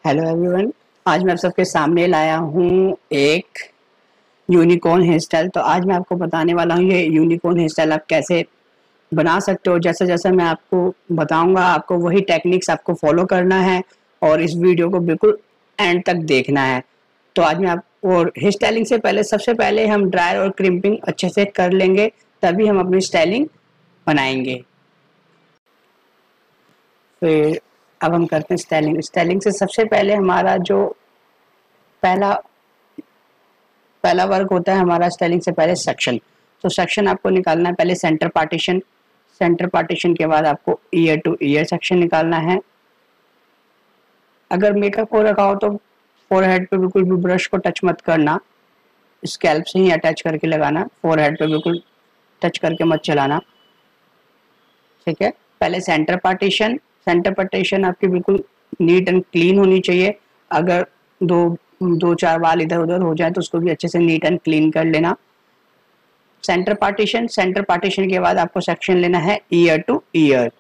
Hello everyone. आज मैं आप सबके सामने लाया हूँ एक यूनिकॉर्न हेयर स्टाइल। तो आज मैं आपको बताने वाला हूँ ये यूनिकॉर्न हेयर स्टाइल आप कैसे बना सकते हो। जैसे जैसे मैं आपको बताऊंगा आपको वही टेक्निक्स आपको फॉलो करना है और इस वीडियो को बिल्कुल एंड तक देखना है। तो आज मैं आप और हेयर स्टाइलिंग से पहले सबसे पहले हम ड्रायर और क्रिम्पिंग अच्छे से कर लेंगे, तभी हम अपनी स्टाइलिंग बनाएंगे। फिर अब हम करते हैं स्टाइलिंग। स्टाइलिंग से सबसे पहले हमारा जो पहला पहला वर्क होता है हमारा स्टाइलिंग से पहले सेक्शन। तो सेक्शन आपको निकालना है पहले सेंटर पार्टीशन। सेंटर पार्टीशन के बाद आपको ईयर टू ईयर सेक्शन निकालना है। अगर मेकअप हो रखा हो तो फोरहेड पे बिल्कुल भी ब्रश को टच मत करना, स्कैल्प से ही अटैच करके लगाना। फोरहेड पे बिल्कुल टच करके मत चलाना, ठीक है। पहले सेंटर पार्टीशन। सेंटर पार्टीशन आपकी बिल्कुल नीट एंड क्लीन होनी चाहिए। अगर दो दो चार बाल इधर उधर हो जाए तो उसको भी अच्छे से नीट एंड क्लीन कर लेना। Centre partition. सेंटर पार्टीशन के बाद आपको सेक्शन लेना है ईयर टू ईयर।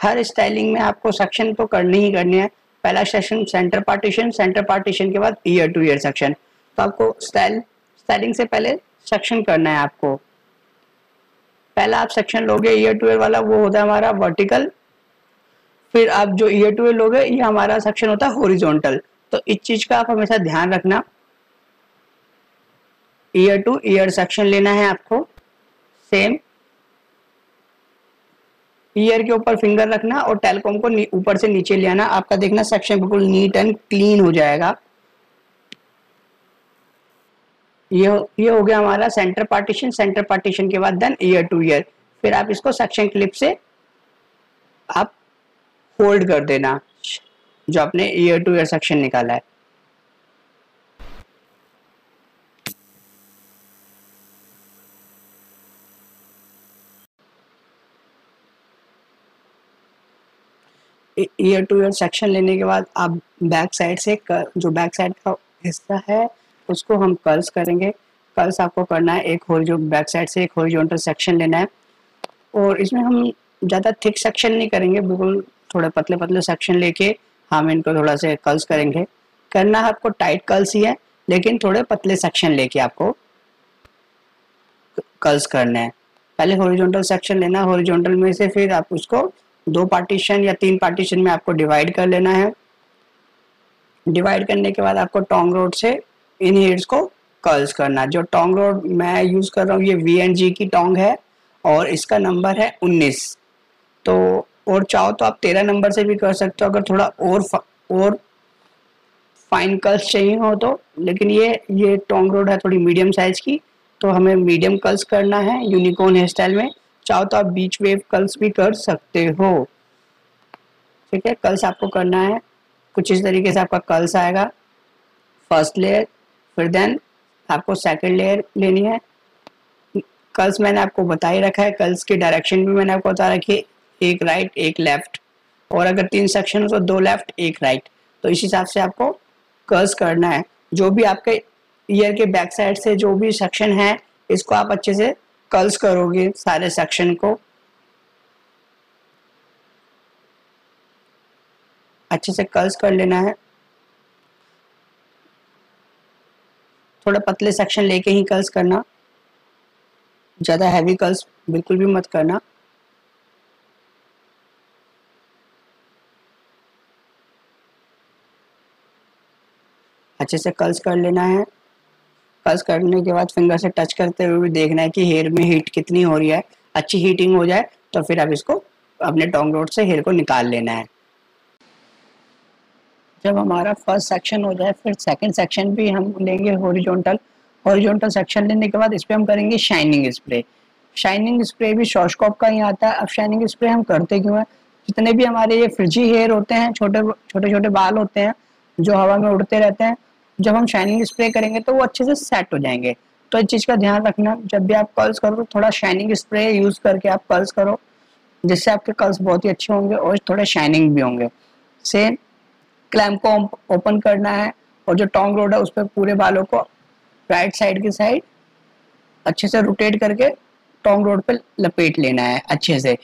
हर स्टाइलिंग में आपको सेक्शन तो करनी ही करनी है। पहला section centre partition, centre partition के बाद ईयर टू ईयर सेक्शन। तो आपको स्टाइलिंग से पहले सेक्शन करना है आपको। पहला आप सेक्शन लोगे ईयर टू ईयर वाला, वो होता है हमारा वर्टिकल। फिर आप जो ईयर टू ईयर लोगे ये हमारा सेक्शन होता है हॉरिजॉन्टल। तो इस चीज का आप हमेशा ध्यान रखना। ईयर टू ईयर सेक्शन लेना है आपको। सेम ईयर के ऊपर फिंगर रखना और टेलकॉम को ऊपर से नीचे ले आना। आपका देखना सेक्शन बिल्कुल नीट एंड क्लीन हो जाएगा। ये हो गया हमारा सेंटर पार्टीशन। सेंटर पार्टीशन के बाद देन ईयर टू ईयर। फिर आप इसको सेक्शन क्लिप से आप होल्ड कर देना जो आपने ईयर टू ईयर सेक्शन निकाला है। ईयर टू ईयर सेक्शन लेने के बाद आप बैक साइड से जो बैक साइड का हिस्सा है उसको हम कर्ल्स करेंगे। कर्ल्स आपको करना है एक हॉरिजॉन्टल, बैक साइड से एक हॉरिजॉन्टल सेक्शन लेना है। और इसमें हम ज़्यादा थिक सेक्शन नहीं करेंगे, बिल्कुल थोड़े पतले पतले सेक्शन लेके हम इनको थोड़ा से कर्ल्स करेंगे। करना है आपको टाइट कर्ल्स ही है, लेकिन थोड़े पतले सेक्शन लेके आपको कर्ल्स करने हैं। पहले हॉरिजॉन्टल सेक्शन लेना, हॉरिजॉन्टल में से फिर आप उसको दो पार्टीशन या तीन पार्टीशन में आपको डिवाइड कर लेना है। डिवाइड करने के बाद आपको टोंग रोड से इन हेयर्स को कर्ल्स करना। जो टोंग रोड मैं यूज कर रहा हूँ ये VNG की टोंग है और इसका नंबर है 19। तो और चाहो तो आप 13 नंबर से भी कर सकते हो अगर थोड़ा और फाइन कर्ल्स चाहिए हो तो। लेकिन ये टोंग रोड है थोड़ी मीडियम साइज की, तो हमें मीडियम कर्ल्स करना है यूनिकॉर्न हेयर स्टाइल में। चाहो तो आप बीच वेव कर्ल्स भी कर सकते हो, ठीक है। कर्ल्स आपको करना है कुछ इस तरीके से। आपका कर्ल्स आएगा फर्स्ट लेयर, फिर देन आपको सेकंड लेयर लेनी है। कर्ल्स मैंने आपको बता ही रखा है, कर्ल्स की डायरेक्शन भी मैंने आपको बता रखी है, एक राइट एक लेफ्ट। और अगर 3 सेक्शन हो तो 2 लेफ्ट 1 राइट। तो इस हिसाब से आपको कर्ल्स करना है। जो भी आपके ईयर के बैक साइड से जो भी सेक्शन है इसको आप अच्छे से कर्ल्स करोगे सारे सेक्शन को। अच्छे से कर्ल्स कर लेना है। थोड़ा पतले सेक्शन लेके ही कर्ल्स करना, ज़्यादा हैवी कर्ल्स बिल्कुल भी मत करना। अच्छे से कर्ल्स कर लेना है। कर्ल्स करने के बाद फिंगर से टच करते हुए भी देखना है कि हेयर में हीट कितनी हो रही है। अच्छी हीटिंग हो जाए तो फिर आप इसको अपने टोंग रोड से हेयर को निकाल लेना है। जब हमारा फर्स्ट सेक्शन हो जाए फिर सेकंड सेक्शन भी हम लेंगे हॉरिजॉन्टल। हॉरिजॉन्टल सेक्शन लेने के बाद इस पर हम करेंगे शाइनिंग स्प्रे। शाइनिंग स्प्रे भी शॉर्टकॉप का ही आता है। अब शाइनिंग स्प्रे हम करते क्यों है, जितने भी हमारे ये फ्रिजी हेयर होते हैं, छोटे छोटे छोटे बाल होते हैं जो हवा में उड़ते रहते हैं, जब हम शाइनिंग स्प्रे करेंगे तो वो अच्छे से सेट हो जाएंगे। तो इस चीज़ का ध्यान रखना, जब भी आप कर्ल्स करो तो थोड़ा शाइनिंग स्प्रे यूज़ करके आप कर्ल्स करो, जिससे आपके कर्ल्स बहुत ही अच्छे होंगे और थोड़े शाइनिंग भी होंगे। सेम क्लैम्प को ओपन करना है और जो टोंग रोड है उस पर पूरे बालों को राइट साइड की साइड अच्छे से रोटेट करके टोंग रोड पे लपेट लेना है अच्छे से।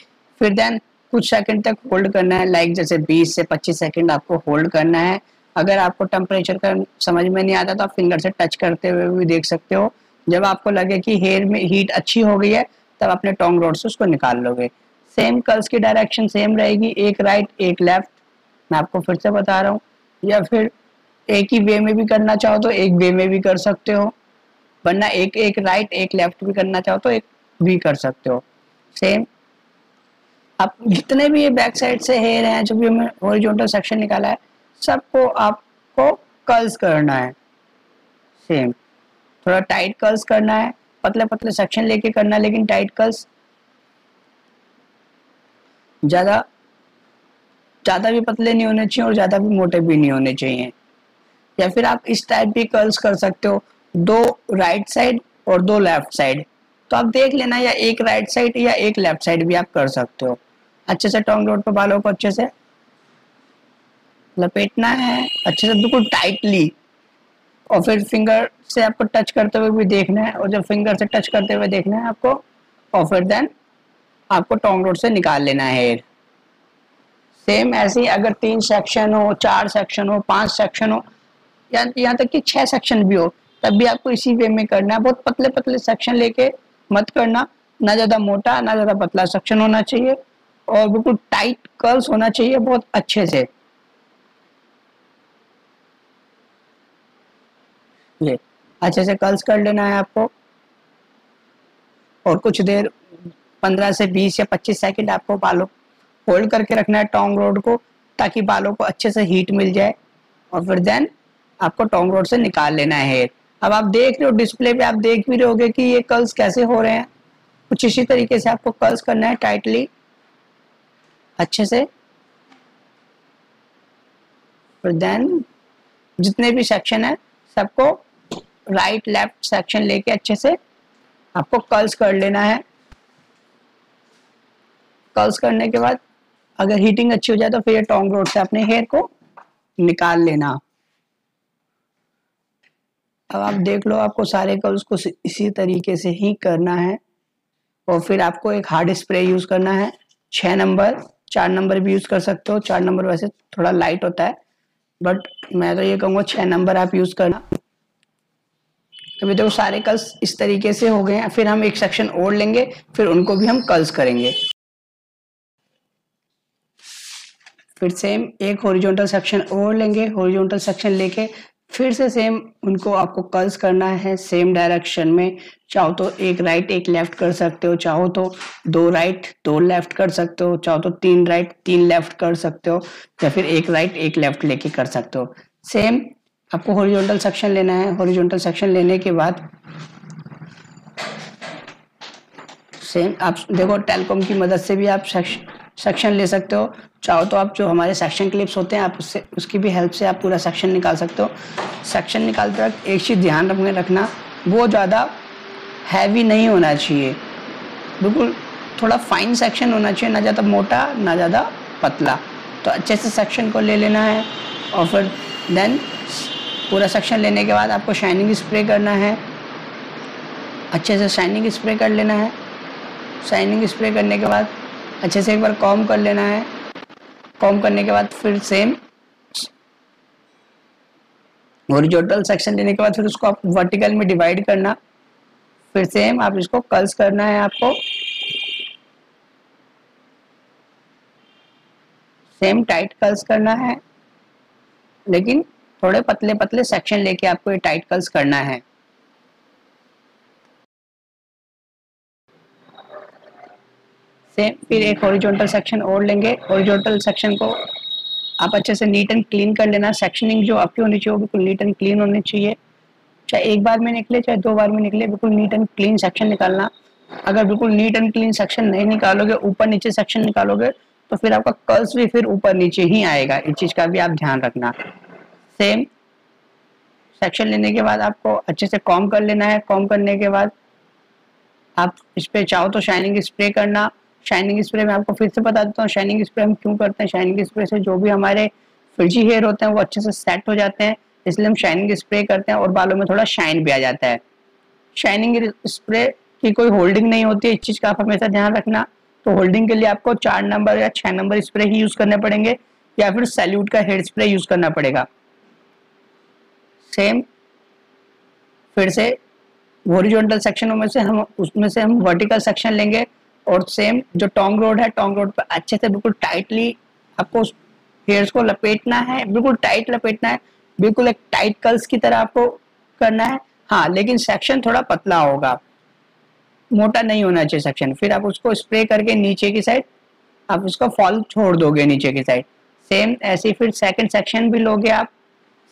फिर देन कुछ सेकंड तक होल्ड करना है, लाइक जैसे 20 से 25 सेकंड आपको होल्ड करना है। अगर आपको टेम्परेचर का समझ में नहीं आता तो आप फिंगर से टच करते हुए भी देख सकते हो। जब आपको लगे कि हेयर में हीट अच्छी हो गई है तब अपने टोंग रोड से उसको निकाल लोगे। सेम कर्ल्स की डायरेक्शन सेम रहेगी, एक राइट एक लेफ्ट, मैं आपको फिर से बता रहा हूँ। या फिर एक ही वे में भी करना चाहो तो एक वे में भी कर सकते हो, वरना एक एक राइट एक लेफ्ट भी करना चाहो तो एक भी कर सकते हो। सेम आप जितने भी ये बैक साइड से हेयर हैं, जो भी हमने हॉरिजॉन्टल सेक्शन निकाला है, सबको आपको कर्ल्स करना है। सेम थोड़ा टाइट कर्ल्स करना है, पतले पतले सेक्शन लेके करना है, लेकिन टाइट कर्ल्स, ज्यादा ज्यादा भी पतले नहीं होने चाहिए और ज्यादा भी मोटे भी नहीं होने चाहिए। या फिर आप इस टाइप भी कर्ल्स कर सकते हो, दो राइट साइड और दो लेफ्ट साइड, तो आप देख लेना, या एक राइट साइड या एक लेफ्ट साइड भी आप कर सकते हो। अच्छे से टोंग रोड पर बालों को अच्छे से लपेटना है, अच्छे से बिल्कुल टाइटली, और फिर फिंगर से आपको टच करते हुए भी देखना है, और जब फिंगर से टच करते हुए देखना है आपको, और फिर देन आपको टोंग रोड से निकाल लेना है हेयर। सेम ऐसे ही अगर 3 सेक्शन हो, 4 सेक्शन हो, 5 सेक्शन हो, या यहाँ तक कि 6 सेक्शन भी हो, तब भी आपको इसी वे में करना है। बहुत पतले पतले सेक्शन लेके मत करना, ना ज्यादा मोटा ना ज्यादा पतला सेक्शन होना चाहिए, और बिल्कुल टाइट कर्ल्स होना चाहिए बहुत अच्छे से। ये अच्छे से कर्ल्स कर लेना है आपको, और कुछ देर 15 से 20 या 25 सेकंड आपको बालों होल्ड करके रखना है टोंग रोड को, ताकि बालों को अच्छे से हीट मिल जाए, और फिर देन आपको टोंग रोड से निकाल लेना है हेयर। अब आप देख रहे हो डिस्प्ले पे, आप देख भी रहोगे कि ये कर्ल्स कैसे हो रहे हैं। कुछ इसी तरीके से आपको कर्ल्स करना है टाइटली, अच्छे से। फिर देन जितने भी सेक्शन है सबको राइट लेफ्ट सेक्शन लेके अच्छे से आपको कर्ल्स कर लेना है। कर्ल्स करने के बाद अगर हीटिंग अच्छी हो जाए तो फिर ये टोंग रोड से अपने हेयर को निकाल लेना। अब आप देख लो, आपको सारे कर्ल्स को इसी तरीके से ही करना है, और फिर आपको एक हार्ड स्प्रे यूज करना है 6 नंबर, 4 नंबर भी यूज कर सकते हो। 4 नंबर वैसे थोड़ा लाइट होता है, बट मैं तो ये कहूँगा 6 नंबर आप यूज करना। अभी देखो सारे कर्ल्स इस तरीके से हो गए हैं, फिर हम एक सेक्शन और लेंगे, फिर उनको भी हम कर्ल्स करेंगे। फिर सेम एक हॉरिजॉन्टल सेक्शन और लेंगे, हॉरिजॉन्टल सेक्शन लेके फिर से सेम उनको आपको कर्ल्स करना है सेम डायरेक्शन में। चाहो तो एक राइट एक लेफ्ट कर सकते हो, चाहो तो 2 राइट 2 लेफ्ट कर सकते हो, चाहो तो 3 राइट 3 लेफ्ट कर सकते हो, या फिर एक राइट एक लेफ्ट लेके कर सकते हो। सेम आपको हॉरिजॉन्टल सेक्शन लेना है, हॉरिजॉन्टल सेक्शन लेने के बाद सेम आप देखो टेलकॉम की मदद से भी आप सेक्शन ले सकते हो। चाहो तो आप जो हमारे सेक्शन क्लिप्स होते हैं आप उससे उसकी भी हेल्प से आप पूरा सेक्शन निकाल सकते हो। सेक्शन निकालते वक्त एक चीज़ ध्यान में रखना, वो ज़्यादा हैवी नहीं होना चाहिए, बिल्कुल थोड़ा फाइन सेक्शन होना चाहिए, ना ज़्यादा मोटा ना ज़्यादा पतला। तो अच्छे से सेक्शन को ले लेना है, और फिर देन पूरा सेक्शन लेने के बाद आपको शाइनिंग स्प्रे करना है, अच्छे से शाइनिंग स्प्रे कर लेना है। शाइनिंग स्प्रे करने के बाद अच्छे से एक बार कॉम्ब कर लेना है। कॉम्ब करने के बाद फिर सेम हॉरिजॉन्टल सेक्शन लेने के बाद फिर उसको आप वर्टिकल में डिवाइड करना, फिर सेम आप इसको कर्ल्स करना है आपको। सेम टाइट कर्ल्स करना है, लेकिन थोड़े पतले पतले सेक्शन लेके आपको ये टाइट कर्ल्स करना है। सेम फिर एक हॉरिजॉन्टल सेक्शन और लेंगे, हॉरिजॉन्टल सेक्शन को आप अच्छे से नीट एंड क्लीन कर लेना। सेक्शनिंग जो आपकी होनी चाहिए वो बिल्कुल नीट एंड क्लीन होनी चाहिए, चाहे एक बार में निकले चाहे 2 बार में निकले, बिल्कुल नीट एंड क्लीन सेक्शन निकालना। अगर बिल्कुल नीट एंड क्लीन सेक्शन नहीं निकालोगे, ऊपर नीचे सेक्शन निकालोगे, तो फिर आपका कर्ल्स भी फिर ऊपर नीचे ही आएगा। इस चीज का भी आप ध्यान रखना। सेम सेक्शन लेने के बाद आपको अच्छे से कॉम्ब कर लेना है। कॉम्ब करने के बाद आप इस पे चाहो तो शाइनिंग स्प्रे करना। शाइनिंग स्प्रे में आपको फिर से बता देता हूँ शाइनिंग स्प्रे हम क्यों करते हैं। शाइनिंग स्प्रे से जो भी हमारे फ्रिजी हेयर होते हैं वो अच्छे से सेट हो जाते हैं, इसलिए हम शाइनिंग स्प्रे करते हैं, और बालों में थोड़ा शाइन भी आ जाता है। शाइनिंग स्प्रे की कोई होल्डिंग नहीं होती है, इस चीज का आप हमेशा ध्यान रखना। तो होल्डिंग के लिए आपको 4 नंबर या 6 नंबर स्प्रे ही यूज करने पड़ेंगे या फिर सैल्यूट का हेड स्प्रे यूज करना पड़ेगा। सेम फिर से हॉरिजॉन्टल सेक्शनों में से हम उसमें से हम वर्टिकल सेक्शन लेंगे और सेम जो टोंग रोड है, टोंग रोड पर अच्छे से बिल्कुल टाइटली आपको उस हेयर्स को लपेटना है, बिल्कुल टाइट लपेटना है, बिल्कुल एक टाइट कर्ल्स की तरह आपको करना है। हाँ, लेकिन सेक्शन थोड़ा पतला होगा, मोटा नहीं होना चाहिए सेक्शन। फिर आप उसको स्प्रे करके नीचे की साइड आप उसका फॉल छोड़ दोगे नीचे की साइड। सेम ऐसे फिर सेकंड सेक्शन भी लोगे आप,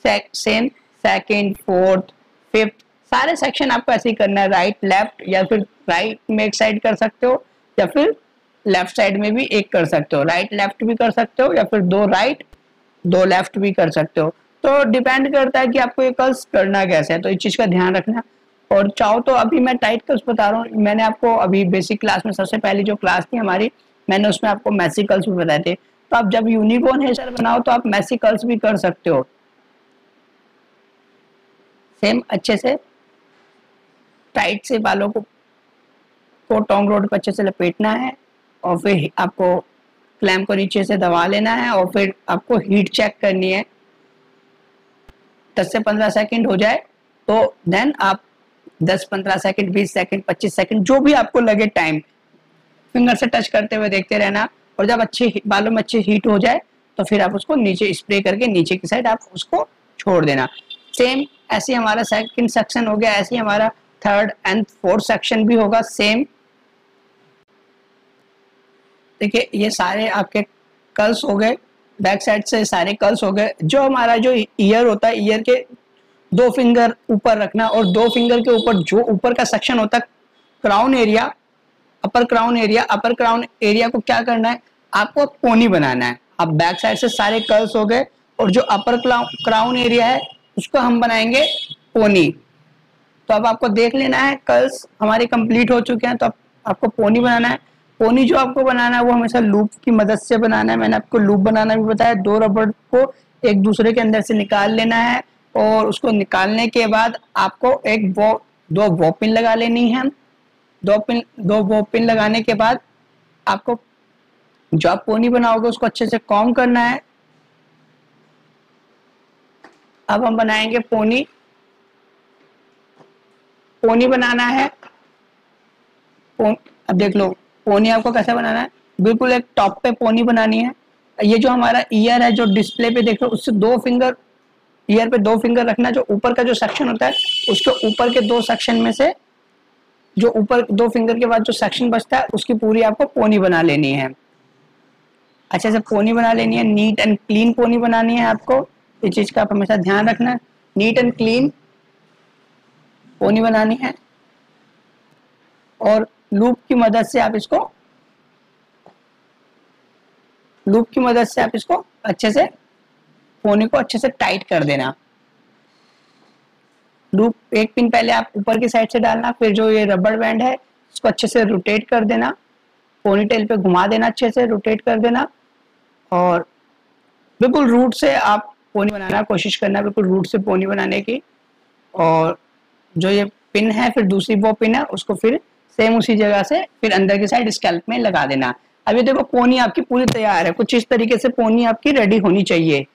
सेम सेकंड, फोर्थ, फिफ्थ सारे सेक्शन आपको ऐसे ही करना है, राइट लेफ्ट, या फिर राइट में एक साइड कर सकते हो या फिर लेफ्ट साइड में भी एक कर सकते हो, राइट लेफ्ट भी कर सकते हो या फिर 2 राइट 2 लेफ्ट भी कर सकते हो। तो डिपेंड करता है कि आपको ये कर्ल्स करना कैसे है, तो इस चीज का ध्यान रखना। और चाहो तो अभी मैं टाइट कर्ल्स बता रहा हूँ, मैंने आपको अभी बेसिक क्लास में सबसे पहली जो क्लास थी हमारी, मैंने उसमें आपको मैसी कर्ल्स भी बताए थे। तो आप जब यूनिकॉर्न हेयर स्टाइल बनाओ तो आप मैसी कर्ल्स भी कर सकते हो। सेम अच्छे से टाइट से बालों को टोंग रोड पर अच्छे से लपेटना है और फिर आपको क्लैंप को नीचे से दबा लेना है और फिर आपको हीट चेक करनी है। 10 से 15 सेकंड हो जाए तो देन आप 10, 15 सेकंड, 20 सेकंड, 25 सेकंड जो भी आपको लगे टाइम, फिंगर से टच करते हुए देखते रहना। और जब अच्छे बालों में अच्छी हीट हो जाए तो फिर आप उसको नीचे स्प्रे करके नीचे की साइड आप उसको छोड़ देना। सेम ऐसे हमारा सेकंड सेक्शन हो गया, ऐसे हमारा थर्ड एंड फोर्थ सेक्शन भी होगा। सेम देखिए ये सारे आपके कर्ल्स हो गए, बैक साइड से सारे कर्ल्स हो गए। जो हमारा जो ईयर होता है, ईयर के 2 फिंगर ऊपर रखना और 2 फिंगर के ऊपर जो ऊपर का सेक्शन होता है क्राउन एरिया, अपर क्राउन एरिया को क्या करना है, आपको पोनी बनाना है। अब बैक साइड से सारे कर्ल्स हो गए और जो अपर क्राउन एरिया है उसको हम बनाएंगे पोनी। तो अब आपको देख लेना है कर्ल्स हमारे कंप्लीट हो चुके हैं, तो आपको पोनी बनाना है। पोनी जो आपको बनाना है वो हमेशा लूप की मदद से बनाना है। मैंने आपको लूप बनाना भी बताया। 2 रबड़ को एक दूसरे के अंदर से निकाल लेना है और उसको निकालने के बाद आपको एक 2 वॉपिन लगा लेनी है। 2 वॉपिन लगाने के बाद आपको जो आप पोनी बनाओगे उसको अच्छे से कॉम्ब करना है। अब हम बनाएंगे पोनी। पोनी बनाना है, अब देख लो पोनी आपको कैसे बनाना है, बिल्कुल एक टॉप पे पोनी बनानी है। ये जो हमारा ईयर है जो डिस्प्ले पे देख लो, उससे 2 फिंगर, ईयर पे 2 फिंगर रखना। जो ऊपर का जो सेक्शन होता है उसके ऊपर के 2 सेक्शन में से जो ऊपर 2 फिंगर के बाद जो सेक्शन बचता है उसकी पूरी आपको पोनी बना लेनी है। अच्छे से पोनी बना लेनी है, नीट एंड क्लीन पोनी बनानी है आपको। इस चीज का आप हमेशा ध्यान रखना है, नीट एंड क्लीन पोनी बनानी है। और लूप की मदद से आप इसको अच्छे से पोनी को अच्छे से टाइट कर देना। लूप एक पिन पहले आप ऊपर की साइड से डालना, फिर जो ये रबड़ बैंड है इसको अच्छे से रोटेट कर देना, पोनीटेल पे घुमा देना, अच्छे से रोटेट कर देना और बिल्कुल रूट से आप पोनी बनाना कोशिश करना, बिल्कुल रूट से पोनी बनाने की। और जो ये पिन है फिर दूसरी वो पिन है उसको फिर सेम उसी जगह से फिर अंदर की साइड स्कैल्प में लगा देना। अब ये देखो पोनी आपकी पूरी तैयार है, कुछ इस तरीके से पोनी आपकी रेडी होनी चाहिए।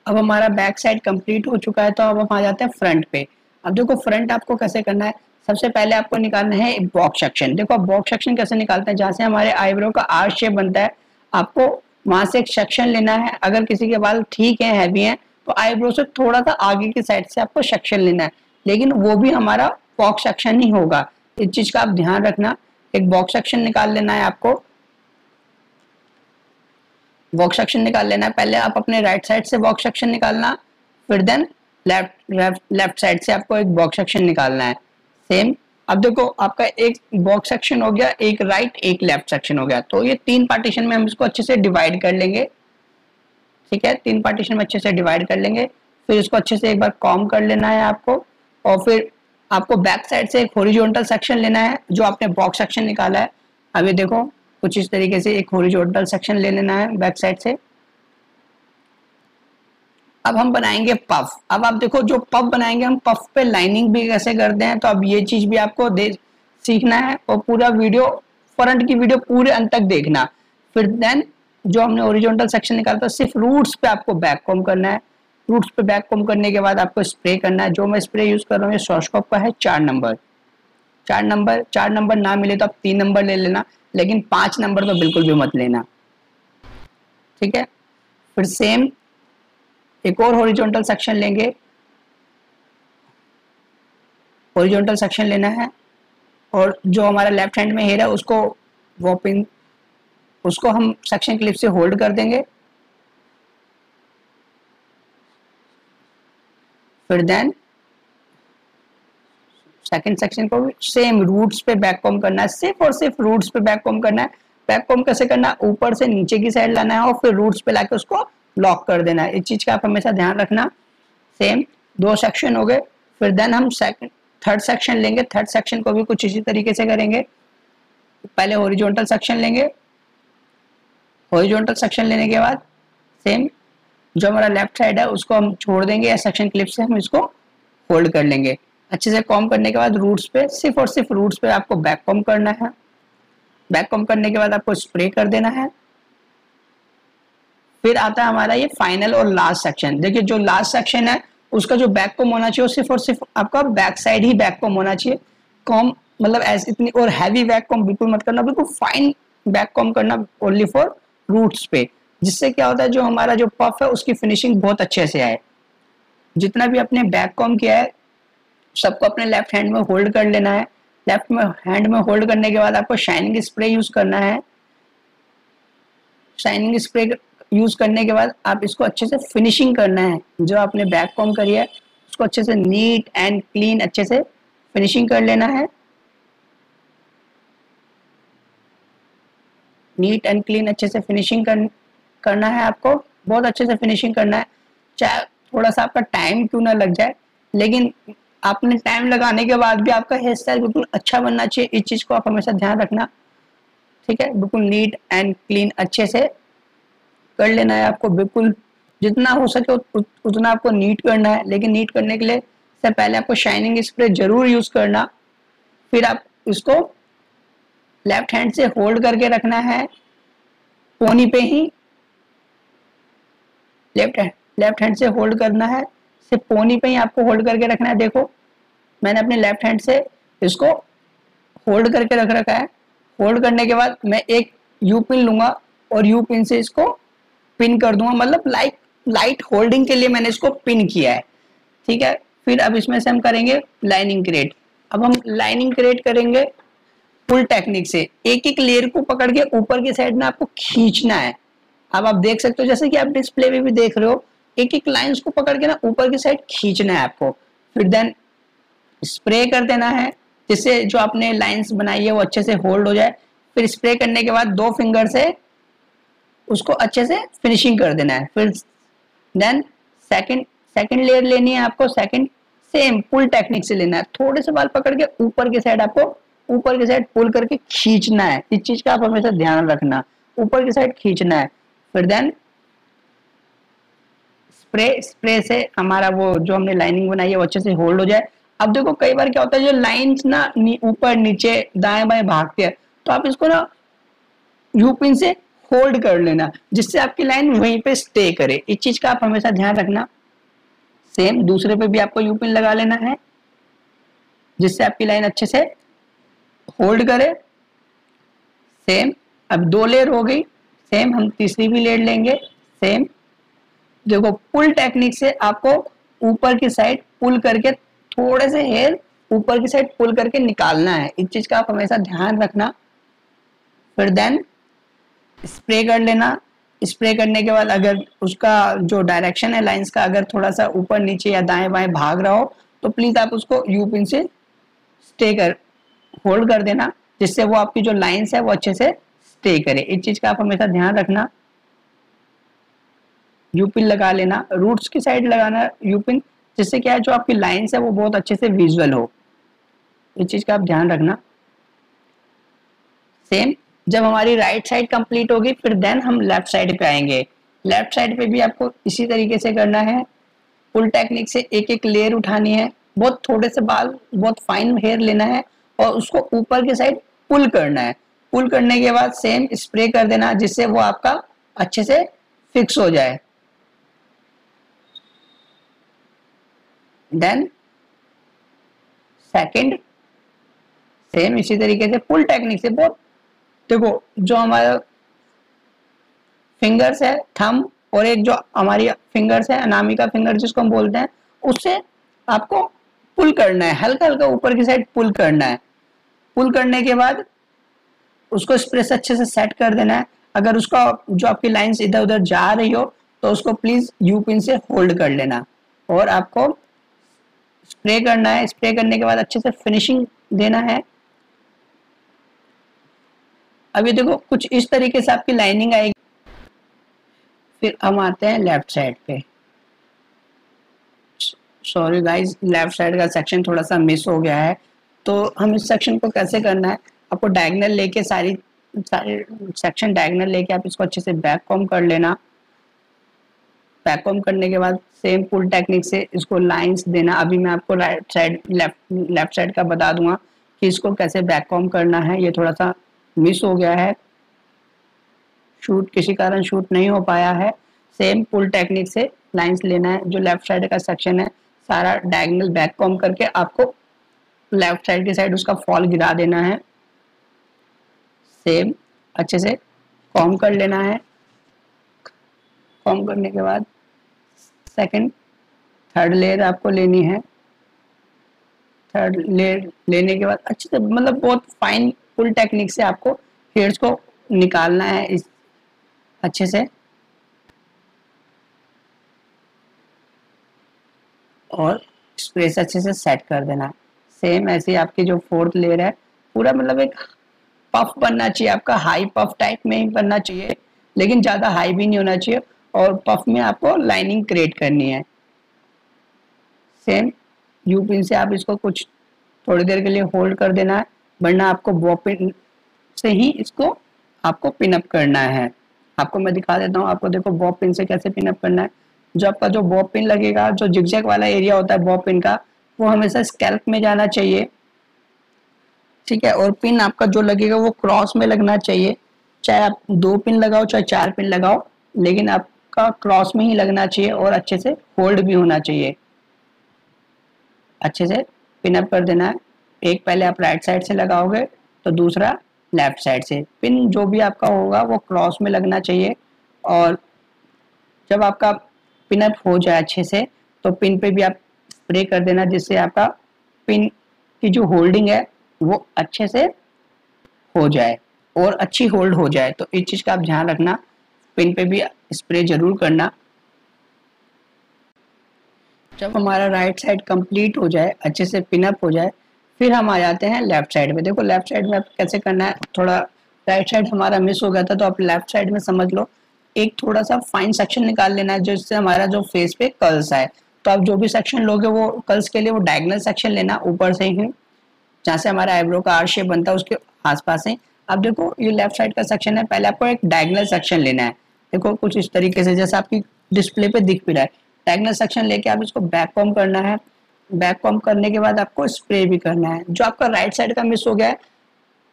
अब हमारा बैक साइड कंप्लीट हो चुका है, तो अब हम आ जाते हैं फ्रंट पे। अब देखो फ्रंट आपको कैसे करना है, सबसे पहले आपको निकालना है बॉक्स सेक्शन। देखो बॉक्स सेक्शन कैसे निकालते हैं, जहाँ से हमारे आईब्रो का आर शेप बनता है आपको वहां से एक सेक्शन लेना है। अगर किसी के बाल ठीक है, हैवी है, तो आईब्रो से थोड़ा सा आगे की साइड से आपको सेक्शन लेना है, लेकिन वो भी हमारा बॉक्स सेक्शन ही होगा। इस चीज का आप ध्यान रखना। एक बॉक्स सेक्शन निकाल लेना है आपको, बॉक्स सेक्शन निकाल लेना है। पहले आप अपने राइट साइड से बॉक्स सेक्शन निकालना, फिर देन लेफ्ट साइड से आपको एक बॉक्स सेक्शन निकालना है। सेम अब देखो आपका एक बॉक्स सेक्शन हो गया, एक राइट एक लेफ्ट सेक्शन हो गया, तो ये 3 पार्टीशन में हम इसको अच्छे से डिवाइड कर लेंगे। ठीक है, 3 पार्टीशन में अच्छे से डिवाइड कर लेंगे। फिर इसको अच्छे से एक बार कॉम्ब कर लेना है आपको और फिर आपको बैक साइड से एक हॉरिजॉन्टल सेक्शन लेना है जो आपने बॉक्स सेक्शन निकाला है। अभी देखो कुछ इस तरीके से एक हॉरिजॉन्टल सेक्शन ले लेना है बैक साइड से। अब हम बनाएंगे पफ। अब आप देखो जो पफ बनाएंगे हम पफ पे लाइनिंग भी कैसे करते हैं, तो अब ये चीज भी आपको सीखना है और पूरा वीडियो, फ्रंट की वीडियो पूरे अंत तक देखना। फिर देन जो हमने ओरिजेंटल सेक्शन निकाला था, सिर्फ रूट्स पे आपको बैक कॉम करना है। रूट्स पे बैक कॉम करने के बाद आपको स्प्रे करना है। जो मैं स्प्रे यूज कर रहा हूँ ये शॉर्टस्कॉप का है 4 नंबर। 4 नंबर ना मिले तो आप 3 नंबर ले लेना, लेकिन 5 नंबर तो बिल्कुल भी मत लेना, ठीक है। फिर सेम एक और हॉरिजॉन्टल सेक्शन लेंगे। हॉरिजॉन्टल सेक्शन लेना है और जो हमारा लेफ्ट हैंड में हेयर है उसको वो पिन, उसको हम सेक्शन क्लिप से होल्ड कर देंगे। फिर देन सेकंड सेक्शन को भी सेम रूट्स पे बैक कॉम करना है, सिर्फ और सिर्फ रूट्स पे बैक कॉम करना है। बैक कॉम कैसे करना है, ऊपर से नीचे की साइड लाना है और फिर रूट्स पे लाके उसको लॉक कर देना है। इस चीज का आप हमेशा ध्यान रखना। सेम 2 सेक्शन हो गए। फिर देन हम थर्ड सेक्शन लेंगे। थर्ड सेक्शन को भी कुछ इसी तरीके से करेंगे। पहले हॉरिजॉन्टल सेक्शन लेंगे। हॉरिजॉन्टल सेक्शन लेने के बाद सेम जो हमारा लेफ्ट साइड है उसको हम छोड़ देंगे या सेक्शन क्लिप से हम इसको होल्ड कर लेंगे। अच्छे से कॉम करने के बाद रूट्स पे, सिर्फ और सिर्फ रूट्स पे आपको बैक कॉम करना है। बैक कॉम करने के बाद आपको स्प्रे कर देना है। फिर आता है हमारा ये फाइनल और लास्ट सेक्शन। देखिए जो लास्ट सेक्शन है उसका जो बैक कॉम होना चाहिए, सिर्फ और सिर्फ आपका बैक साइड ही बैक कॉम होना चाहिए। कॉम मतलब ऐसे इतनी और हैवी बैक कॉम बिल्कुल मत करना, बिल्कुल फाइन बैक कॉम करना ओनली फॉर रूट्स पे। जिससे क्या होता है, जो हमारा जो पफ है उसकी फिनिशिंग बहुत अच्छे से आए। जितना भी अपने बैक कॉम किया है सबको अपने लेफ्ट हैंड में होल्ड कर लेना है। लेफ्ट में हैंड में होल्ड करने के बाद आपको शाइनिंग स्प्रे यूज करना है। शाइनिंग स्प्रे यूज करने के बाद आप इसको अच्छे से फिनिशिंग करना है। जो आपने बैक कॉम करी है उसको अच्छे से नीट एंड क्लीन अच्छे से फिनिशिंग कर लेना है। नीट एंड क्लीन अच्छे से फिनिशिंग करना है आपको, बहुत अच्छे से फिनिशिंग करना है। चाहे थोड़ा सा आपका टाइम क्यों ना लग जाए, लेकिन आपने टाइम लगाने के बाद भी आपका हेयर स्टाइल बिल्कुल अच्छा बनना चाहिए। इस चीज को आप हमेशा ध्यान रखना, ठीक है। बिल्कुल नीट एंड क्लीन अच्छे से कर लेना है आपको। बिल्कुल जितना हो सके उतना आपको नीट करना है, लेकिन नीट करने के लिए से पहले आपको शाइनिंग स्प्रे जरूर यूज करना। फिर आप इसको लेफ्ट हैंड से होल्ड करके रखना है पोनी पे ही। लेफ्ट हैंड से होल्ड करना है, सिर्फ पोनी पे ही आपको होल्ड करके रखना है। देखो मैंने अपने लेफ्ट हैंड से इसको होल्ड करके रख रखा है। होल्ड करने के बाद मैं एक यू पिन लूंगा और यू पिन से इसको पिन कर दूंगा, मतलब लाइट होल्डिंग के लिए मैंने इसको पिन किया है, ठीक है। फिर अब इसमें से हम करेंगे लाइनिंग क्रिएट। अब हम लाइनिंग क्रिएट करेंगे पुल टेक्निक से। एक एक लेयर को पकड़ के ऊपर की साइड में आपको खींचना है। अब आप देख सकते हो जैसे कि आप डिस्प्ले में भी देख रहे हो, एक एक लाइंस को पकड़ के ना ऊपर की साइड खींचना है आपको। फिर देन स्प्रे कर देना है जिससे जो आपने लाइंस बनाई है वो अच्छे से होल्ड हो जाए। फिर स्प्रे करने के बाद 2 फिंगर से उसको अच्छे से फिनिशिंग कर देना है। फिर देन सेकंड लेयर लेनी है आपको। सेकंड सेम पुल टेक्निक से लेना है। थोड़े से बाल पकड़ के ऊपर की साइड आपको ऊपर की साइड पुल करके खींचना है। इस चीज का आप हमेशा ध्यान रखना, ऊपर की साइड खींचना है। फिर देन स्प्रे से हमारा वो जो हमने लाइनिंग बनाई है वो अच्छे से होल्ड हो जाए। अब देखो कई बार क्या होता है, जो लाइंस ना ऊपर नीचे दाएं बाएं भागती है, तो आप इसको ना यू पिन से होल्ड कर लेना जिससे आपकी लाइन वहीं पे स्टे करे। इस चीज का आप हमेशा ध्यान रखना। सेम दूसरे पे भी आपको यू पिन लगा लेना है जिससे आपकी लाइन अच्छे से होल्ड करे। सेम अब 2 लेयर हो गई। सेम हम तीसरी भी लेयर लेंगे। सेम देखो पुल टेक्निक से आपको ऊपर की साइड पुल करके थोड़े से हेयर ऊपर की साइड पुल करके निकालना है। इस चीज का आप हमेशा ध्यान रखना। फिर देन स्प्रे कर लेना। स्प्रे करने के बाद अगर उसका जो डायरेक्शन है लाइंस का अगर थोड़ा सा ऊपर नीचे या दाएं बाएं भाग रहा हो तो प्लीज आप उसको यू पिन से होल्ड कर देना जिससे वो आपकी जो लाइंस है वो अच्छे से स्टे करे। इस चीज का आप हमेशा ध्यान रखना। यू पिन लगा लेना, रूट्स की साइड लगाना यू पिन, जिससे क्या है जो आपकी लाइंस है वो बहुत अच्छे से विजुअल हो। इस चीज का आप ध्यान रखना। सेम जब हमारी राइट साइड कंप्लीट होगी फिर देन हम लेफ्ट साइड पे आएंगे। लेफ्ट साइड पे भी आपको इसी तरीके से करना है। पुल टेक्निक से एक एक लेयर उठानी है। बहुत थोड़े से बाल, बहुत फाइन हेयर लेना है और उसको ऊपर की साइड पुल करना है। पुल करने के बाद सेम स्प्रे कर देना जिससे वो आपका अच्छे से फिक्स हो जाए। देन सेकंड सेम इसी तरीके से पुल टेक्निक से बहुत, देखो जो हमारा फिंगर्स है थंब और एक जो हमारी फिंगर्स है अनामिका फिंगर जिसको हम बोलते हैं, उससे आपको पुल करना है, हल्का हल्का ऊपर की साइड पुल करना है। पुल करने के बाद उसको स्प्रे से अच्छे से सेट कर देना है। अगर उसका जो आपकी लाइंस इधर उधर जा रही हो तो उसको प्लीज यू पिन से होल्ड कर लेना और आपको स्प्रे करना है। स्प्रे करने के बाद अच्छे से फिनिशिंग देना है। अभी देखो कुछ इस तरीके से आपकी लाइनिंग आएगी। फिर हम आते हैं लेफ्ट साइड पे। सॉरी गाइस, लेफ्ट साइड का सेक्शन थोड़ा सा मिस हो गया है, तो हम इस सेक्शन को कैसे करना है, आपको डायगोनल लेके सारे सेक्शन डायगोनल लेके आप इसको अच्छे से बैक कॉम कर लेना। बैक कॉम करने के बाद सेम पुल टेक्निक से इसको लाइंस देना। अभी मैं आपको राइट साइड लेफ्ट साइड का बता दूंगा कि इसको कैसे बैक कॉम करना है, ये थोड़ा सा मिस हो गया है, शूट किसी कारण शूट नहीं हो पाया है। सेम पुल टेक्निक से लाइंस लेना है। जो लेफ्ट साइड का सेक्शन है सारा डायगोनल बैक कॉम करके आपको लेफ्ट साइड की साइड उसका फॉल गिरा देना है। सेम अच्छे से कॉम कर लेना है। कॉम करने के बाद सेकंड थर्ड लेयर आपको लेनी है। थर्ड लेयर लेने के बाद अच्छे से मतलब बहुत फाइन पुल टेक्निक से आपको हेयर्स को निकालना है इस अच्छे से, और स्प्रे से अच्छे से सेट कर देना है। सेम ऐसे आपकी जो फोर्थ लेयर है पूरा मतलब एक पफ बनना चाहिए आपका, हाई पफ टाइप में ही बनना चाहिए, लेकिन ज्यादा हाई भी नहीं होना चाहिए। और पफ में आपको लाइनिंग क्रिएट करनी है। सेम यू पिन से आप इसको कुछ थोड़ी देर के लिए होल्ड कर देना है, वरना आपको बॉब पिन से ही इसको आपको पिन अप करना है। आपको मैं दिखा देता हूँ, आपको देखो बॉब पिन से कैसे पिन अप करना है। जो आपका जो बॉब पिन लगेगा, जो जिगजैग वाला एरिया होता है बॉब पिन का, वो हमेशा स्कैल्प में जाना चाहिए, ठीक है। और पिन आपका जो लगेगा वो क्रॉस में लगना चाहिए, चाहे आप 2 पिन लगाओ चाहे 4 पिन लगाओ, लेकिन आपका क्रॉस में ही लगना चाहिए और अच्छे से होल्ड भी होना चाहिए। अच्छे से पिन अप कर देना है। एक पहले आप राइट साइड से लगाओगे तो दूसरा लेफ्ट साइड से। पिन जो भी आपका होगा वो क्रॉस में लगना चाहिए। और जब आपका पिन अप हो जाए अच्छे से तो पिन पे भी आप स्प्रे कर देना, जिससे आपका पिन की जो होल्डिंग है वो अच्छे से हो जाए और अच्छी होल्ड हो जाए। तो इस चीज़ का आप ध्यान रखना, पिन पे भी स्प्रे जरूर करना। जब हमारा राइट साइड कंप्लीट हो जाए, अच्छे से पिन अप हो जाए, फिर हम आ जाते हैं लेफ्ट साइड में। देखो लेफ्ट साइड में आप कैसे करना है, थोड़ा राइट साइड हमारा मिस हो गया था तो आप लेफ्ट साइड में समझ लो एक थोड़ा सा फाइन सेक्शन निकाल लेना है जिससे हमारा जो फेस पे कर्ल्स आए। तो आप जो भी सेक्शन लोगे वो कर्ल्स के लिए वो डायगोनल सेक्शन लेना, ऊपर से ही जहाँ से हमारा आईब्रो का आर शेप बनता है उसके आसपास से। अब देखो ये लेफ्ट साइड का सेक्शन है, पहले आपको एक डायगोनल सेक्शन लेना है। देखो कुछ इस तरीके से जैसे आपकी डिस्प्ले पे दिख भी रहा है। डायगोनल सेक्शन लेके आप इसको बैक कॉम करना है। बैक कॉम करने के बाद आपको स्प्रे भी करना है। जो आपका राइट साइड का मिस हो गया है,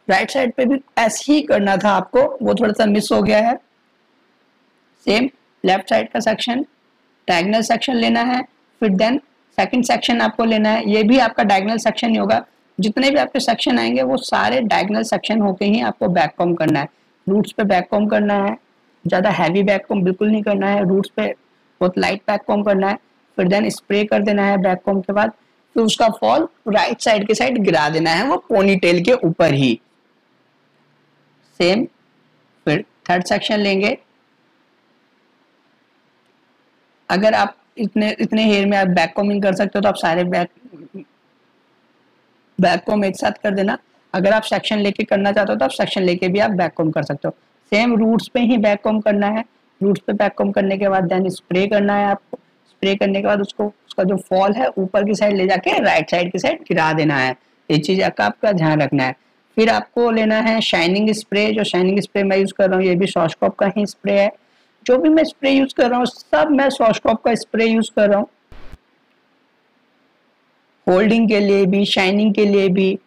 राइट साइड पे भी ऐसे ही करना था आपको, वो थोड़ा सा मिस हो गया है। सेम लेफ्ट साइड का सेक्शन डायगोनल सेक्शन लेना है, फिर देन सेकंड सेक्शन आपको लेना है। ये भी आपका डायगोनल सेक्शन ही होगा। जितने भी आपके सेक्शन आएंगे वो सारे डायगोनल सेक्शन होके ही आपको बैक कॉम करना है। रूट्स पे बैक कॉम करना है, ज़्यादा हैवी बैक कॉम बिल्कुल नहीं करना है। रूट्स पे बहुत लाइट बैक कॉम करना है, फिर देन स्प्रे कर देना है बैक कॉम के बाद। फिर उसका फॉल राइट साइड के साइड गिरा देना है, वो पोनी टेल के ऊपर ही। सेम फिर थर्ड सेक्शन लेंगे। अगर आप इतने हेयर में आप बैक कॉमिंग कर सकते हो तो आप सारे बैक कॉम एक साथ कर देना। अगर आप सेक्शन लेके करना चाहते हो तो आप सेक्शन लेके भी आप बैक कॉम कर सकते हो। सेम रूट्स पे ही बैक कॉम करना है। रूट्स पे बैक कॉम करने के बाद देन स्प्रे करना है आपको। स्प्रे करने के बाद उसको उसका जो फॉल है ऊपर की साइड ले जाके राइट साइड की साइड गिरा देना है। ये चीज आपका ध्यान रखना है। फिर आपको लेना है शाइनिंग स्प्रे। जो शाइनिंग स्प्रे मैं यूज कर रहा हूँ ये भी शॉर्टकॉप का ही स्प्रे है। जो भी मैं स्प्रे यूज कर रहा हूँ सब मैं शॉर्टकॉप का स्प्रे यूज कर रहा हूँ, होल्डिंग के लिए भी शाइनिंग के लिए भी।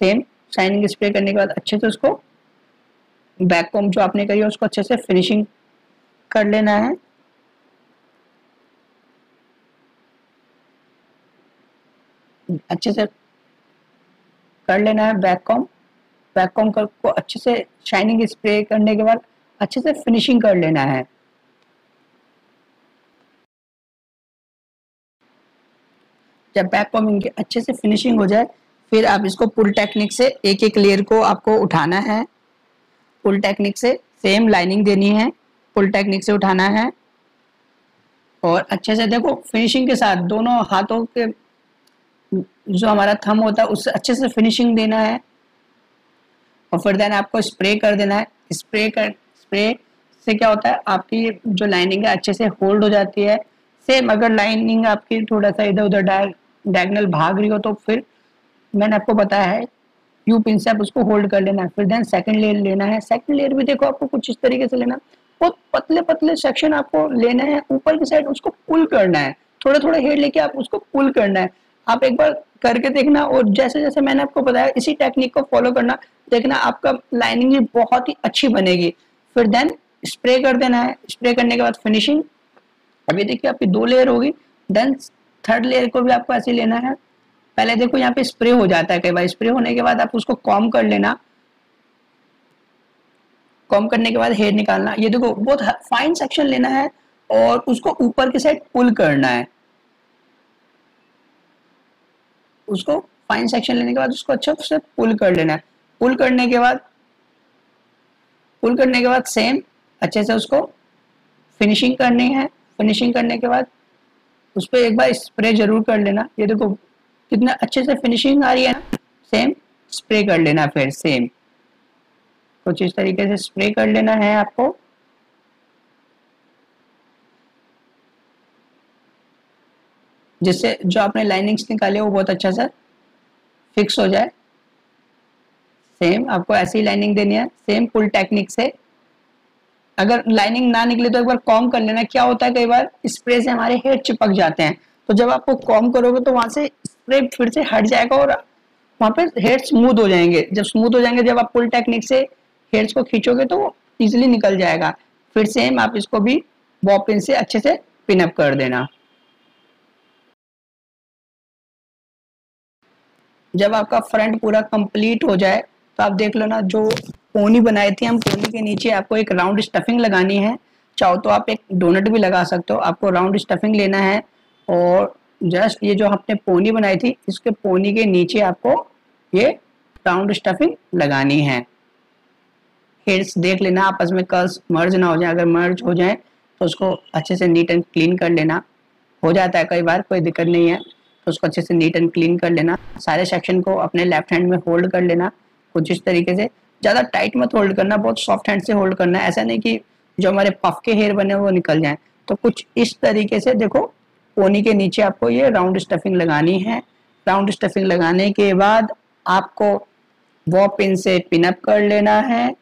सेम शाइनिंग स्प्रे करने के बाद अच्छे से उसको बैक कॉम्ब जो आपने करी है उसको अच्छे से फिनिशिंग कर लेना है। अच्छे से कर लेना है बैक कॉम्ब। बैक कॉम्ब को अच्छे से शाइनिंग स्प्रे करने के बाद अच्छे से फिनिशिंग कर लेना है। जब बैक कॉम्बिंग की अच्छे से फिनिशिंग हो जाए फिर आप इसको पुल टेक्निक से एक एक लेयर को आपको उठाना है। पुल टेक्निक से सेम लाइनिंग देनी है, पुल टेक्निक से उठाना है और अच्छे से देखो फिनिशिंग के साथ दोनों हाथों के जो हमारा थंब होता है उससे अच्छे से फिनिशिंग देना है और फिर देन आपको स्प्रे कर देना है। स्प्रे से क्या होता है आपकी जो लाइनिंग है अच्छे से होल्ड हो जाती है। सेम अगर लाइनिंग आपकी थोड़ा सा इधर उधर डायगोनल भाग रही हो तो फिर मैंने आपको बताया है यू पिन से आप उसको होल्ड कर लेना है। फिर देन सेकंड लेयर लेना है। सेकंड लेयर भी देखो आपको कुछ इस तरीके से लेना, बहुत पतले पतले सेक्शन आपको लेना है, ऊपर की साइड उसको पुल करना है, थोड़ा थोड़ा हेड लेके आप उसको पुल करना है। आप एक बार करके देखना और जैसे जैसे मैंने आपको बताया इसी टेक्निक को फॉलो करना, देखना आपका लाइनिंग भी बहुत ही अच्छी बनेगी। फिर देन स्प्रे कर देना है। स्प्रे करने के बाद फिनिशिंग। अभी देखिए आपकी 2 लेयर होगी। देन थर्ड लेयर को भी आपको ऐसे लेना है। पहले देखो यहाँ पे स्प्रे हो जाता है कई बार, स्प्रे होने के बाद आप उसको कॉम कर लेना। कॉम करने के बाद हेयर निकालना। ये देखो बहुत फाइन सेक्शन लेना है और उसको ऊपर की साइड पुल करना है। उसको फाइन सेक्शन लेने के बाद उसको अच्छे से पुल कर लेना है। पुल करने के बाद सेम अच्छे से उसको फिनिशिंग करनी है। फिनिशिंग करने के बाद उस पर एक बार स्प्रे जरूर कर लेना। ये देखो कितना अच्छे से फिनिशिंग आ रही है ना। सेम स्प्रे कर लेना। फिर सेम कुछ इस तरीके से स्प्रे कर लेना है आपको। जिससे जो आपने लाइनिंग्स निकाले वो बहुत अच्छा सा फिक्स हो जाए। सेम आपको ऐसी लाइनिंग देनी है सेम पुल टेक्निक से। अगर लाइनिंग ना निकले तो एक बार कॉम कर लेना। क्या होता है कई बार स्प्रे से हमारे हेयर चिपक जाते हैं, तो जब आपको कॉम करोगे तो वहां से स्प्रे फिर से हट जाएगा और वहां पे हेयर स्मूथ हो जाएंगे। जब स्मूथ हो जाएंगे, जब आप पुल टेक्निक से हेयर्स को खींचोगे तो वो इजिली निकल जाएगा। फिर सेम आप इसको भी बॉब पिन से अच्छे से पिन अप कर देना। जब आपका फ्रंट पूरा कंप्लीट हो जाए तो आप देख लो ना, जो पोनी बनाई थी हम, पोनी के नीचे आपको एक राउंड स्टफिंग लगानी है। चाहो तो आप एक डोनट भी लगा सकते हो। आपको राउंड स्टफिंग लेना है और जस्ट ये जो आपने पोनी बनाई थी इसके पोनी के नीचे आपको ये राउंड स्टफिंग लगानी है। हेड्स देख लेना आपस में कर्ल्स मर्ज ना हो जाए। अगर मर्ज हो जाए तो उसको अच्छे से नीट एंड क्लीन कर लेना। हो जाता है कई बार, कोई दिक्कत नहीं है, तो उसको अच्छे से नीट एंड क्लीन कर लेना। सारे सेक्शन को अपने लेफ्ट हैंड में होल्ड कर लेना कुछ इस तरीके से। ज़्यादा टाइट मत होल्ड करना, बहुत सॉफ्ट हैंड से होल्ड करना है। ऐसा नहीं कि जो हमारे पफ के हेयर बने वो निकल जाए। तो कुछ इस तरीके से देखो पोनी के नीचे आपको ये राउंड स्टफिंग लगानी है। राउंड स्टफिंग लगाने के बाद आपको वो पिन से पिनअप कर लेना है।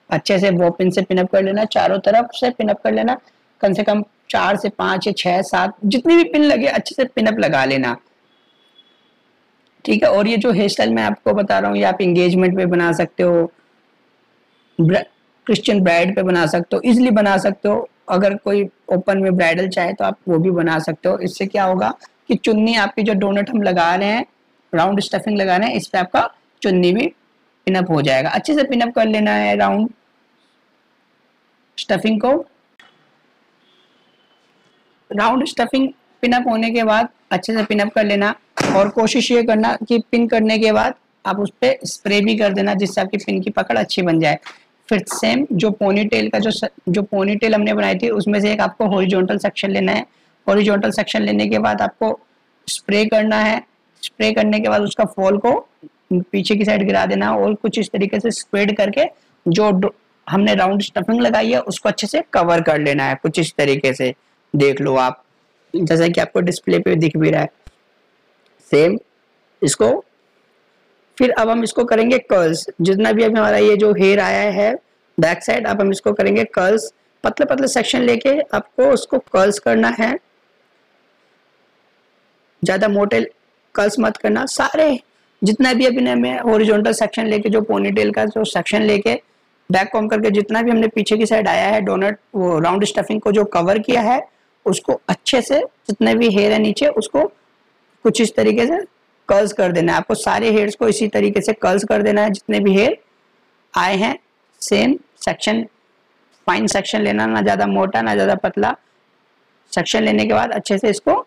अच्छे से वो पिन से पिनअप कर लेना, चारों तरफ से पिनअप कर लेना। कम से कम 4 से 5 या 6 7 जितनी भी पिन लगे अच्छे से पिनअप लगा लेना। ठीक है। और ये जो हेयर स्टाइल मैं आपको बता रहा हूँ ये आप एंगेजमेंट पे बना सकते हो, क्रिश्चियन ब्राइड पे बना सकते हो, इजिली बना सकते हो। अगर कोई ओपन में ब्राइडल चाहे तो आप वो भी बना सकते हो। इससे क्या होगा कि चुन्नी आपकी जो डोनट हम लगा रहे हैं, राउंड स्टफिंग लगा रहे हैं, इस पे आपका चुन्नी भी पिनअप हो जाएगा। अच्छे से पिनअप कर लेना है राउंड स्टफिंग को। राउंड स्टफिंग पिनअप होने के बाद अच्छे से पिनअप कर लेना और कोशिश ये करना कि पिन करने के बाद आप उस पर स्प्रे भी कर देना जिससे आपकी पिन की पकड़ अच्छी बन जाए। फिर सेम जो पोनी टेल का जो पोनी टेल हमने बनाई थी उसमें से एक आपको हॉरिजॉन्टल सेक्शन लेना है। हॉरिजॉन्टल सेक्शन लेने के बाद आपको स्प्रे करना है। स्प्रे करने के बाद उसका फॉल को पीछे की साइड गिरा देना और कुछ इस तरीके से स्प्रेड करके जो हमने राउंड स्टफिंग लगाई है उसको अच्छे से कवर कर लेना है कुछ इस तरीके से। देख लो आप, जैसा कि आपको डिस्प्ले पे दिख भी रहा है सेम इसको। फिर अब हम इसको करेंगे कर्ल्स। जितना भी अभी हमारा ये जो हेयर आया है बैक साइड, अब हम इसको करेंगे कर्ल्स। पतले पतले सेक्शन लेके आपको उसको कर्ल्स करना है। ज्यादा मोटे कर्ल्स मत करना। सारे जितना भी अभी हमें हॉरिजॉन्टल सेक्शन लेके, जो पोनीटेल का जो सेक्शन लेके बैक कॉम करके जितना भी हमने पीछे की साइड आया है डोनट वो राउंड स्टफिंग को जो कवर किया है, उसको अच्छे से जितने भी हेयर है नीचे उसको कुछ इस तरीके से कर्ल्स कर देना है। आपको सारे हेयर्स को इसी तरीके से कर्ल्स कर देना है, जितने भी हेयर आए हैं। सेम सेक्शन, फाइन सेक्शन लेना, ना ज्यादा मोटा ना ज्यादा पतला। सेक्शन लेने के बाद अच्छे से इसको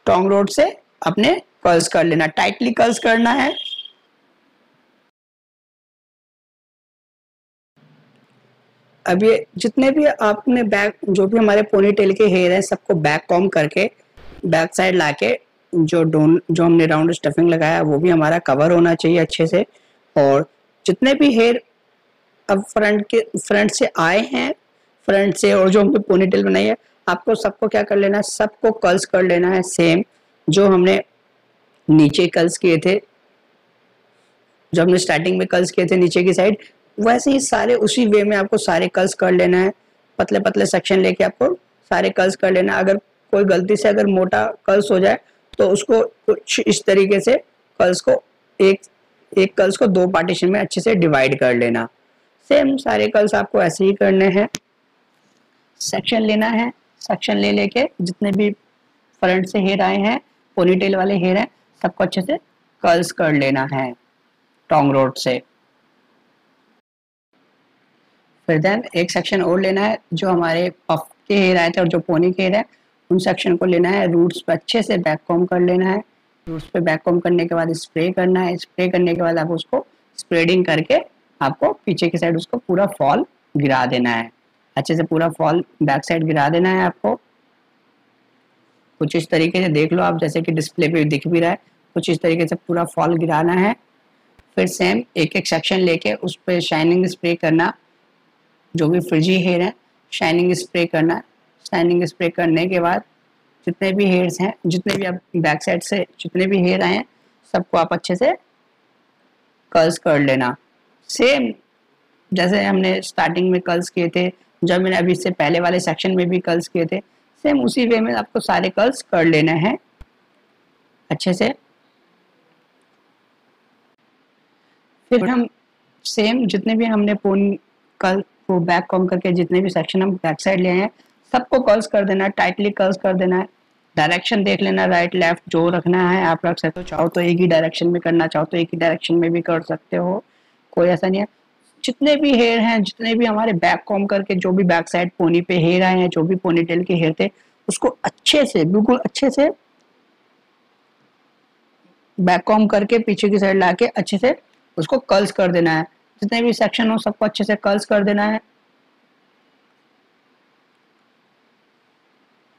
टोंग रोड से अपने कर्ल्स कर लेना, टाइटली कर्ल्स करना है। अब ये जितने भी आपने बैक, जो भी हमारे पोनीटेल के हेयर हैं सबको बैक कॉम करके बैक साइड लाके जो हमने राउंड स्टफिंग लगाया वो भी हमारा कवर होना चाहिए अच्छे से। और जितने भी हेयर अब फ्रंट से आए हैं, फ्रंट से, और जो हमने पोनीटेल बनाई है, आपको सबको क्या कर लेना है, सबको कर्ल्स कर लेना है सेम जो हमने नीचे कर्ल्स किए थे, जो हमने स्टार्टिंग में कर्ल्स किए थे नीचे की साइड, वैसे ही सारे उसी वे में आपको सारे कर्ल्स कर लेना है। पतले पतले सेक्शन लेके आपको सारे कर्ल्स कर लेना है। अगर कोई गलती से अगर मोटा कर्ल्स हो जाए तो उसको कुछ इस तरीके से कर्ल्स को एक कर्ल्स को दो पार्टीशन में अच्छे से डिवाइड कर लेना। सेम सारे कर्ल्स आपको ऐसे ही करने हैं। सेक्शन लेना है, सेक्शन ले लेके जितने भी फ्रंट से हेयर आए हैं, पोनीटेल वाले हेयर हैं, सबको अच्छे से कर्ल्स कर लेना है टोंग रोड से। फिर देन एक सेक्शन और लेना है, जो हमारे पफ के हेयर आए थे और जो पोनी के हेयर है उन सेक्शन को लेना है, रूट्स पे अच्छे से बैक कॉम कर लेना है। रूट्स पे बैक कॉम करने के बाद स्प्रे करना है। स्प्रे करने के बाद आप उसको स्प्रेडिंग करके आपको पीछे की साइड उसको पूरा फॉल गिरा देना है। अच्छे से पूरा फॉल बैक साइड गिरा देना है आपको। कुछ इस तरीके से देख लो आप, जैसे कि डिस्प्ले पे दिख भी रहा है, कुछ इस तरीके से पूरा फॉल गिराना है। फिर सेम एक एक सेक्शन लेके उस पर शाइनिंग स्प्रे करना, जो भी फ्रिजी हेयर है शाइनिंग स्प्रे करना। शाइनिंग स्प्रे करने के बाद जितने भी हेयर्स हैं, जितने भी आप बैक साइड से जितने भी हेयर आए हैं, सबको आप अच्छे से कर्ल्स कर लेना। सेम जैसे हमने स्टार्टिंग में कर्ल्स किए थे, जब मैंने अभी इससे पहले वाले सेक्शन में भी कर्ल्स किए थे, सेम उसी वे में आपको सारे कर्ल्स कर लेने हैं अच्छे से। फिर हम सेम जितने भी हमने कल वो बैक कॉम करके जितने भी सेक्शन हम बैक साइड ले हैं, सबको कर्ल्स कर देना है, टाइटली कर्ल्स कर देना है। डायरेक्शन देख लेना, राइट लेफ्ट जो रखना है आप रख सकते हो। चाहो तो एक ही डायरेक्शन में करना, चाहो तो एक ही डायरेक्शन में भी कर सकते हो, कोई ऐसा नहीं है। जितने भी हेयर हैं, जितने भी हमारे बैक कॉम करके जो भी बैक साइड पोनी पे हेयर आए हैं, जो भी पोनीटेल के हेयर थे, उसको अच्छे से, बिल्कुल अच्छे से बैक कॉम करके पीछे की साइड लाके अच्छे से उसको कर्ल्स कर देना है। जितने भी सेक्शन हो सबको अच्छे से कर्ल्स कर देना है।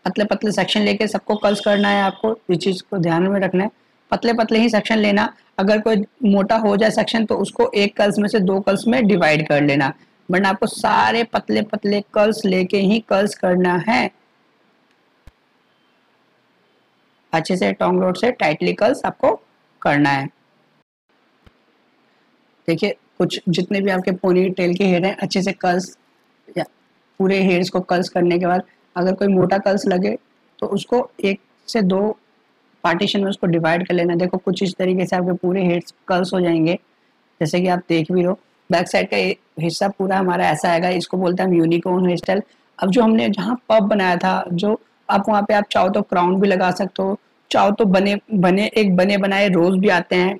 पतले पतले सेक्शन लेके सबको कर्ल्स करना है आपको, इस चीज को ध्यान में रखना है। पतले पतले ही सेक्शन लेना, अगर कोई मोटा हो जाए सेक्शन तो उसको एक कर्ल्स में से दो कर्ल्स में डिवाइड कर लेना, वरना आपको सारे पतले पतले कर्ल्स लेके ही कर्ल्स करना है। अच्छे से टोंग रोड से टाइटली कर्ल्स आपको करना है। देखिए कुछ जितने भी आपके पोनी टेल के हेयर हैं, अच्छे से कर्ल्स या पूरे हेयर्स को कर्ल्स करने के बाद अगर कोई मोटा कर्ल्स लगे तो उसको एक से दो पार्टीशन में उसको डिवाइड कर लेना। देखो कुछ इस तरीके से आपके पूरे हेयर्स कर्ल्स हो जाएंगे, जैसे कि आप देख भी रहो। बैक साइड का हिस्सा पूरा हमारा ऐसा आएगा, इसको बोलते हैं हम यूनिकॉर्न हेयर स्टाइल। अब जो हमने जहाँ पब बनाया था, जो आप वहाँ पे आप चाहो तो क्राउन भी लगा सकते हो, चाहो तो बने बनाए रोज भी आते हैं,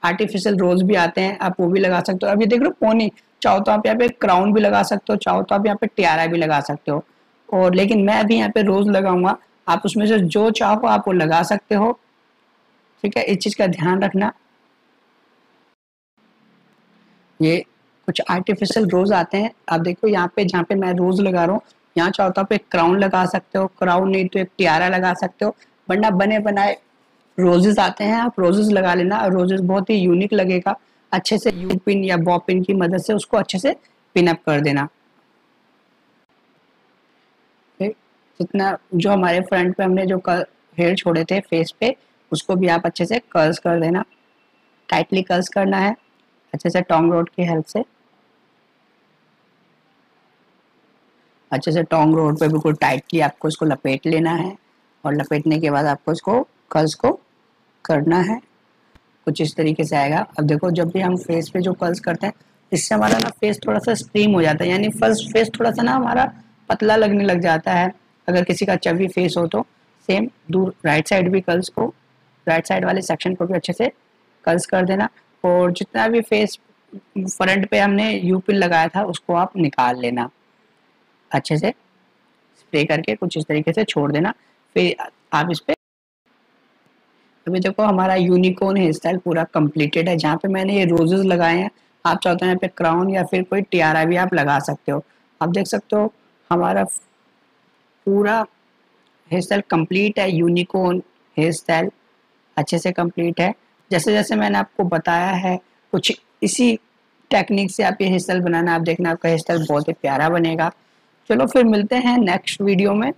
आर्टिफिशियल रोज भी आते हैं, आप वो भी लगा सकते हो। अब ये देख लो पोनी, चाहो तो आप यहाँ पे क्राउन भी लगा सकते हो, चाहो तो आप यहाँ पे टियारा भी लगा सकते हो। और लेकिन मैं अभी यहाँ पे रोज लगाऊंगा, आप उसमें से जो चाहो आप वो लगा सकते हो। ठीक है, इस चीज का ध्यान रखना। ये कुछ आर्टिफिशियल रोज आते हैं, आप देखो यहाँ पे जहाँ पे मैं रोज लगा रहा हूँ, यहाँ चाहो तो आप एक क्राउन लगा सकते हो, क्राउन नहीं तो एक टियारा लगा सकते हो, वरना बने बनाए रोजेस आते हैं, आप रोजेस लगा लेना। रोजेस बहुत ही यूनिक लगेगा। अच्छे से यू पिन या बॉब पिन की मदद से उसको अच्छे से पिन अप कर देना। जितना जो हमारे फ्रंट पे हमने जो हेयर छोड़े थे फेस पे, उसको भी आप अच्छे से कर्ल्स कर देना, टाइटली कर्ल्स करना है अच्छे से टोंग रोड की हेल्प से। अच्छे से टोंग रोड पे बिल्कुल टाइटली आपको इसको लपेट लेना है। और लपेटने के बाद आपको इसको कर्ल्स को करना है, कुछ इस तरीके से आएगा। अब देखो जब भी हम फेस पे जो कर्ल्स करते हैं इससे हमारा ना फेस थोड़ा सा स्ट्रीम हो जाता है, यानी फर्स्ट फेस थोड़ा सा ना हमारा पतला लगने लग जाता है। अगर किसी का चबी फेस हो तो सेम दूर राइट साइड भी कर्ल्स को, राइट साइड वाले सेक्शन को भी अच्छे से कर्ल्स कर देना। और जितना भी फेस फ्रंट पे हमने यूपिल लगाया था उसको आप निकाल लेना, अच्छे से स्प्रे करके कुछ इस तरीके से छोड़ देना। फिर आप इस पे, अभी देखो हमारा यूनिकॉर्न हेयर स्टाइल पूरा कंप्लीटेड है। जहाँ पे मैंने ये रोजेस लगाए हैं, आप चाहते हैं यहाँ पे क्राउन या फिर कोई टियारा भी आप लगा सकते हो। आप देख सकते हो हमारा पूरा हेयर स्टाइल कंप्लीट है, यूनिकॉर्न हेयर स्टाइल अच्छे से कंप्लीट है। जैसे जैसे मैंने आपको बताया है कुछ इसी टेक्निक से आप ये हेयर स्टाइल बनाना, आप देखना आपका हेयर स्टाइल बहुत ही प्यारा बनेगा। चलो फिर मिलते हैं नेक्स्ट वीडियो में।